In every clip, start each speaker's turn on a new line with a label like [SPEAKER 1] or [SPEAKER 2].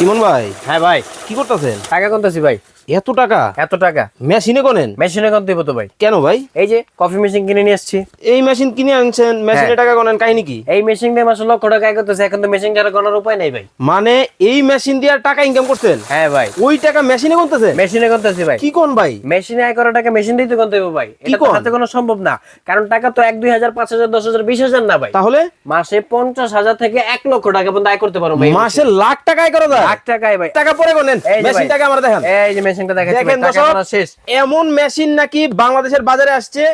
[SPEAKER 1] ইমন ভাই,
[SPEAKER 2] হ্যাঁ ভাই,
[SPEAKER 1] কি করতেছেন?
[SPEAKER 2] টাকা গুনতেছি ভাই।
[SPEAKER 1] এত টাকা?
[SPEAKER 2] এত টাকা
[SPEAKER 1] মেশিনে কোনেন?
[SPEAKER 2] মেশিনে গুনতে হইব তো ভাই।
[SPEAKER 1] কেন ভাই?
[SPEAKER 2] এই যে কফি মেশিন কিনে নিয়ে আসছি।
[SPEAKER 1] এই মেশিন কিনে আনছেন, মেশিনে টাকা গোনেন, কাহিনী কি?
[SPEAKER 2] এই মেশিন দিয়ে মাসে লক্ষ টাকা আয় করতেছে, এখন তো মেশিন ছাড়া গোনার উপায় নাই ভাই।
[SPEAKER 1] মানে এই মেশিন দিয়ে টাকা ইনকাম করছেন?
[SPEAKER 2] হ্যাঁ ভাই,
[SPEAKER 1] ওই টাকা মেশিনে গুনতেছেন?
[SPEAKER 2] মেশিনে গুনতেছি ভাই।
[SPEAKER 1] কি কোন ভাই?
[SPEAKER 2] মেশিনে আয় করা টাকা মেশিন দিয়ে তো গুনতে হইব ভাই। এটা তো হাতে গোনা সম্ভব না, কারণ টাকা তো 1 2 হাজার 5 হাজার 10 হাজার 20 হাজার না ভাই।
[SPEAKER 1] তাহলে
[SPEAKER 2] মাসে 50,000 থেকে 1 লক্ষ টাকা পর্যন্ত আয় করতে পারো ভাই।
[SPEAKER 1] মাসে লাখ টাকা আয় করা যায়?
[SPEAKER 2] লাখ টাকায় ভাই।
[SPEAKER 1] টাকা পরে গোনেন,
[SPEAKER 2] এই যে ভাই,
[SPEAKER 1] মেশিন টাকা আমরা দেখান।
[SPEAKER 2] এই যে মেশিনটা দেখাচ্ছি ভাই,
[SPEAKER 1] দেখেন
[SPEAKER 2] টাকা
[SPEAKER 1] দর্শক,
[SPEAKER 2] গোনা শেষ।
[SPEAKER 1] এমন মেশিন নাকি বাংলাদেশের বাজারে আসছে,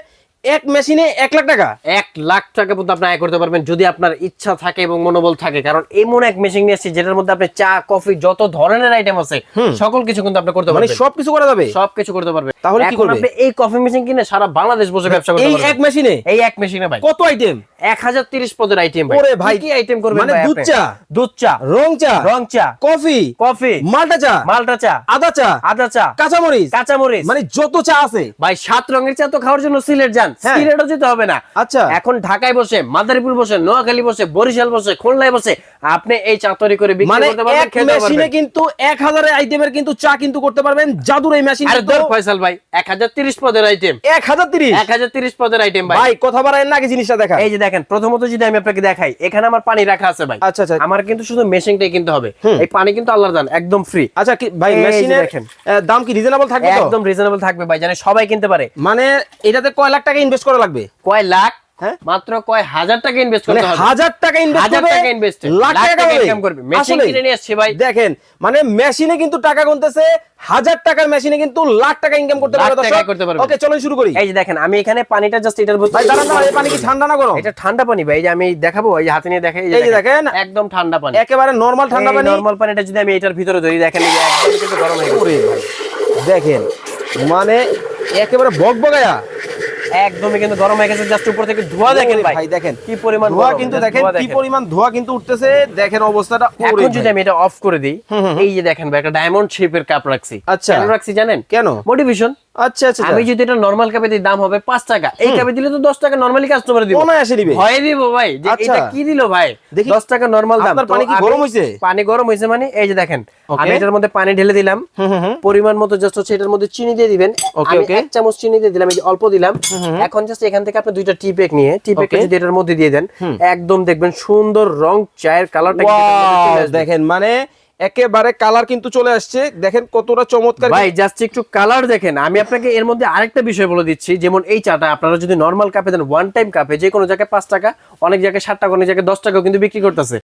[SPEAKER 1] এক মেশিনে 1 লাখ টাকা।
[SPEAKER 2] 1 লাখ টাকা পর্যন্ত আপনি আয় করতে পারবেন যদি আপনার ইচ্ছা থাকে এবং মনোবল থাকে। কারণ এমন এক মেশিন নিয়ে আসছি যেটার মধ্যে আপনি চা কফি যত ধরনের আইটেম আছে সকল কিছু কিন্তু আপনি করতে
[SPEAKER 1] মানে
[SPEAKER 2] পারবেন।
[SPEAKER 1] সবকিছু করা যাবে?
[SPEAKER 2] সবকিছু করতে পারবেন।
[SPEAKER 1] তাহলে কি
[SPEAKER 2] এখন
[SPEAKER 1] করবে?
[SPEAKER 2] আপনি এই কফি মেশিন কিনে সারা বাংলাদেশ বসে ব্যবসা করতে
[SPEAKER 1] এই
[SPEAKER 2] পারবেন।
[SPEAKER 1] এক মেশিনে?
[SPEAKER 2] এই এক মেশিনে ভাই
[SPEAKER 1] কত আইটেম?
[SPEAKER 2] 1030 পদের আইটেম ভাই।
[SPEAKER 1] ওরে ভাই,
[SPEAKER 2] কি আইটেম করবেন
[SPEAKER 1] মানে
[SPEAKER 2] ভাই?
[SPEAKER 1] দুধ
[SPEAKER 2] আপনি?
[SPEAKER 1] চা,
[SPEAKER 2] দুধ চা,
[SPEAKER 1] রং চা,
[SPEAKER 2] রং চা,
[SPEAKER 1] কফি,
[SPEAKER 2] কফি,
[SPEAKER 1] মাল্টা চা,
[SPEAKER 2] মালটা চা,
[SPEAKER 1] আদা চা,
[SPEAKER 2] আদা চা,
[SPEAKER 1] কাঁচামরিচ,
[SPEAKER 2] কাঁচামরিচ,
[SPEAKER 1] মানে যত চা আছে
[SPEAKER 2] ভাই 7 রঙের চা তো খাওয়ার জন্য সিলেট যান,
[SPEAKER 1] হ্যাঁ।
[SPEAKER 2] সিলেটও যেতে হবে না।
[SPEAKER 1] আচ্ছা,
[SPEAKER 2] এখন ঢাকায় বসে, মাদারীপুর বসে, নোয়াখালী বসে, বরিশাল বসে, খুলনায় বসে আপনি এই চা তৈরি করে বিক্রি
[SPEAKER 1] মানে
[SPEAKER 2] করতে পারবেন,
[SPEAKER 1] এক
[SPEAKER 2] খেতে
[SPEAKER 1] মেশিনে
[SPEAKER 2] পারবেন।
[SPEAKER 1] কিন্তু 1000 আইটেমের কিন্তু চা কিন্তু করতে পারবেন। জাদুর এই মেশিন
[SPEAKER 2] আরে
[SPEAKER 1] কিন্তু
[SPEAKER 2] দূর ফয়সাল ভাই, 1030 পদের আইটেম।
[SPEAKER 1] 1030?
[SPEAKER 2] 1030 পদের আইটেম ভাই।
[SPEAKER 1] ভাই কথা বাড়ায় না, আগে জিনিসটা দেখা।
[SPEAKER 2] এই যে দেখেন, প্রথমত যদি আমি আপনাকে দেখাই, এখানে আমার পানি রাখা আছে ভাই।
[SPEAKER 1] আচ্ছা আচ্ছা,
[SPEAKER 2] আমার কিন্তু শুধু মেশিনটাই কিনতে হবে। এই পানি কিন্তু আল্লাহর দান, একদম ফ্রি।
[SPEAKER 1] আচ্ছা কি ভাই,
[SPEAKER 2] এই যে
[SPEAKER 1] মেশিনের
[SPEAKER 2] দেখেন।
[SPEAKER 1] দাম কি রিজনেবল থাকবে তো?
[SPEAKER 2] একদম রিজনেবল থাকবে ভাই, জানি সবাই কিনতে পারে।
[SPEAKER 1] মানে এটাতে কয় লাখ টাকা ইনভেস্ট করা লাগবে?
[SPEAKER 2] কয় লাখ?
[SPEAKER 1] হ্যাঁ,
[SPEAKER 2] মাত্র কয় হাজার টাকা ইনভেস্ট
[SPEAKER 1] মানে
[SPEAKER 2] করতে হবে।
[SPEAKER 1] 1000 টাকা ইনভেস্ট
[SPEAKER 2] 1000
[SPEAKER 1] করবে,
[SPEAKER 2] টাকা ইনভেস্ট,
[SPEAKER 1] লাখ টাকা
[SPEAKER 2] ইনকাম করবে। মেশিন
[SPEAKER 1] আসলে
[SPEAKER 2] কিনে নিয়ে আসছে ভাই।
[SPEAKER 1] দেখেন, মানে মেশিনে কিন্তু টাকা গুনতেছে, 1000 টাকার মেশিনে কিন্তু লাখ টাকা ইনকাম করতে
[SPEAKER 2] লাখ
[SPEAKER 1] পারবে
[SPEAKER 2] টাকা
[SPEAKER 1] দর্শক।
[SPEAKER 2] করতে পারবে।
[SPEAKER 1] ওকে চলুন শুরু করি।
[SPEAKER 2] এই যে দেখেন, আমি এখানে পানিটা জাস্ট এটার ভিতরে।
[SPEAKER 1] ভাই দাঁড়ান দাঁড়ান, এই পানি কি ঠান্ডা না গরম?
[SPEAKER 2] এটা ঠান্ডা পানি ভাই, এই যে আমি দেখাবো, এই যে হাতে নিয়ে দেখাই।
[SPEAKER 1] এই যে দেখেন,
[SPEAKER 2] একদম ঠান্ডা পানি,
[SPEAKER 1] একেবারে নরমাল ঠান্ডা পানি।
[SPEAKER 2] নরমাল পানিটা যদি আমি এটার ভিতরে ধরি, দেখেন এই যে একদম কিন্তু গরম হয়ে গেছে।
[SPEAKER 1] ওরে ভাই দেখেন, মানে একেবারে বকবকায়া,
[SPEAKER 2] একদমই কিন্তু গরম হয়ে গেছে। জাস্ট উপর থেকে ধোঁয়া দেখেন
[SPEAKER 1] ওরে
[SPEAKER 2] ভাই,
[SPEAKER 1] ভাই দেখেন
[SPEAKER 2] কি পরিমাণ
[SPEAKER 1] ধোঁয়া,
[SPEAKER 2] গরম,
[SPEAKER 1] কিন্তু
[SPEAKER 2] just
[SPEAKER 1] দেখেন
[SPEAKER 2] ধোঁয়া
[SPEAKER 1] কি পরিমাণ ধোঁয়া কিন্তু উঠতেছে, দেখেন অবস্থাটা।
[SPEAKER 2] এখন
[SPEAKER 1] ওরে
[SPEAKER 2] যদি
[SPEAKER 1] ভাই।
[SPEAKER 2] আমি এটা অফ করে দিই, এই যে দেখেন ভাই, একটা ডায়মন্ড শেপের কাপ রাখছি।
[SPEAKER 1] আচ্ছা।
[SPEAKER 2] কেন রাখছি জানেন?
[SPEAKER 1] কেন?
[SPEAKER 2] মোটিভেশন।
[SPEAKER 1] আচ্ছা আচ্ছা,
[SPEAKER 2] আমি যদি এটা নরমাল কাপে দিই, দাম হবে 5 টাকা। এই কাপে দিলে তো 10 টাকা নরমালি কাস্টমার দিব।
[SPEAKER 1] অনায়াসে নিবে।
[SPEAKER 2] ভয় দিব ভাই যে
[SPEAKER 1] আচ্ছা।
[SPEAKER 2] এটা কি দিল ভাই,
[SPEAKER 1] দেখি।
[SPEAKER 2] 10 টাকা নরমাল দাম।
[SPEAKER 1] আপনার
[SPEAKER 2] তো
[SPEAKER 1] পানি কি
[SPEAKER 2] আমি-
[SPEAKER 1] গরম হইছে?
[SPEAKER 2] পানি গরম হইছে মানে এই যে দেখেন,
[SPEAKER 1] Okay.
[SPEAKER 2] আমি এটার মধ্যে পানি ঢেলে দিলাম, পরিমাণ মতো জাস্ট হচ্ছে এটার মধ্যে চিনি দিয়ে দিবেন।
[SPEAKER 1] Okay,
[SPEAKER 2] আমি
[SPEAKER 1] okay.
[SPEAKER 2] 1 চামচ চিনি দিয়ে দিলাম, এই যে অল্প দিলাম। এখন জাস্ট এখান থেকে আপনি দুইটা টি ব্যাগ নিয়ে, টি ব্যাগটা
[SPEAKER 1] Okay.
[SPEAKER 2] যদি এটার মধ্যে দিয়ে দেন, একদম দেখবেন সুন্দর রং, চায়ের কালারটা কিন্তু এটার মধ্যে চলে
[SPEAKER 1] ওয়াও,
[SPEAKER 2] আসবে।
[SPEAKER 1] দেখেন মানে একেবারে কালার কিন্তু চলে আসছে, দেখেন কতটা চমৎকার।
[SPEAKER 2] ভাই জাস্ট একটু কালার দেখেন। আমি আপনাকে এর মধ্যে আরেকটা বিষয় বলে দিচ্ছি, যেমন এই চাটা আপনারা যদি নরমাল কাপে দেন, ওয়ান টাইম কাপে, যে কোনো জায়গায় 5 টাকা, অনেক জায়গায় 7 টাকা, অনেক জায়গায় 10 টাকাও কিন্তু বিক্রি করতেছে।